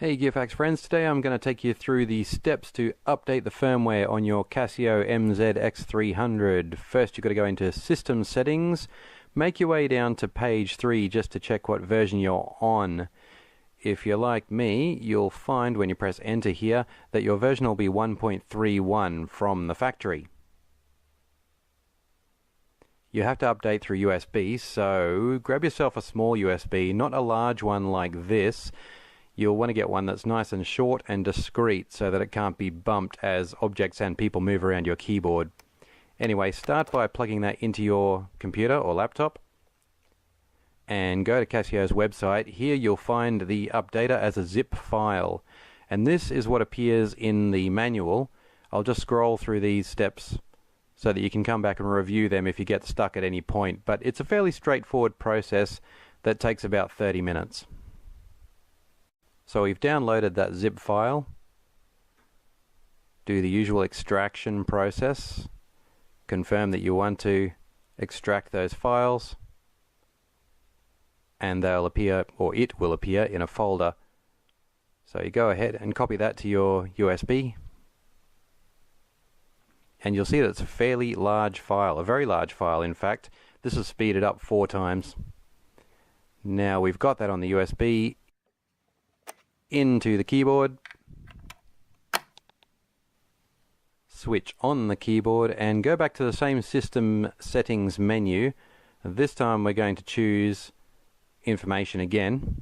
Hey GearFacts friends, today I'm going to take you through the steps to update the firmware on your Casio MZ-X300. First you've got to go into System Settings, make your way down to page 3 just to check what version you're on. If you're like me, you'll find when you press enter here that your version will be 1.31 from the factory. You have to update through USB, so grab yourself a small USB, not a large one like this. You'll want to get one that's nice and short and discreet so that it can't be bumped as objects and people move around your keyboard. Anyway, start by plugging that into your computer or laptop and go to Casio's website. Here you'll find the updater as a zip file, and this is what appears in the manual. I'll just scroll through these steps so that you can come back and review them if you get stuck at any point, but it's a fairly straightforward process that takes about 30 minutes. So we've downloaded that zip file, do the usual extraction process, confirm that you want to extract those files, and they'll appear, or it will appear, in a folder. So you go ahead and copy that to your USB, and you'll see that it's a fairly large file, a very large file in fact. This is speeded up 4 times. Now we've got that on the USB, into the keyboard, switch on the keyboard and go back to the same System Settings menu. This time we're going to choose Information again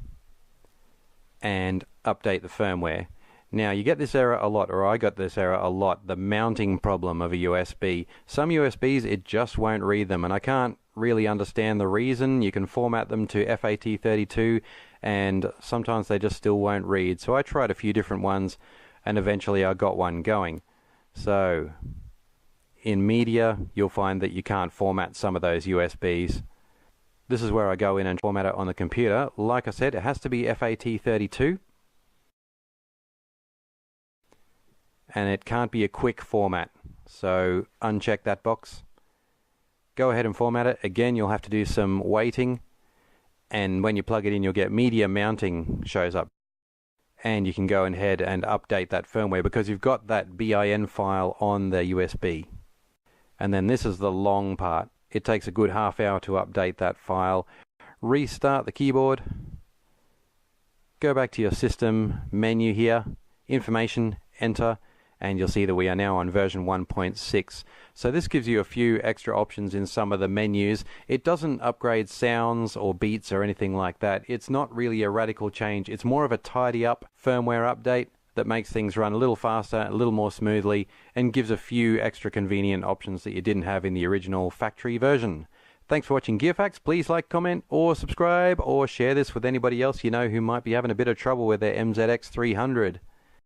and update the firmware. Now you get this error a lot, or I got this error a lot, the mounting problem of a USB. Some USBs it just won't read them, and I can't really understand the reason. You can format them to FAT32 and sometimes they just still won't read. So I tried a few different ones and eventually I got one going. So in media you'll find that you can't format some of those USBs. This is where I go in and format it on the computer. Like I said, it has to be FAT32 and it can't be a quick format. So uncheck that box. Go ahead and format it. Again, you'll have to do some waiting, and when you plug it in you'll get media mounting shows up, and you can go ahead and update that firmware because you've got that bin file on the USB. And then this is the long part. It takes a good half hour to update that file. Restart the keyboard, go back to your system menu here, information, enter, and you'll see that we are now on version 1.6. So this gives you a few extra options in some of the menus. It doesn't upgrade sounds or beats or anything like that. It's not really a radical change. It's more of a tidy up firmware update that makes things run a little faster, a little more smoothly, and gives a few extra convenient options that you didn't have in the original factory version. Thanks for watching GearFacts. Please like, comment, or subscribe, or share this with anybody else you know who might be having a bit of trouble with their MZ-X300.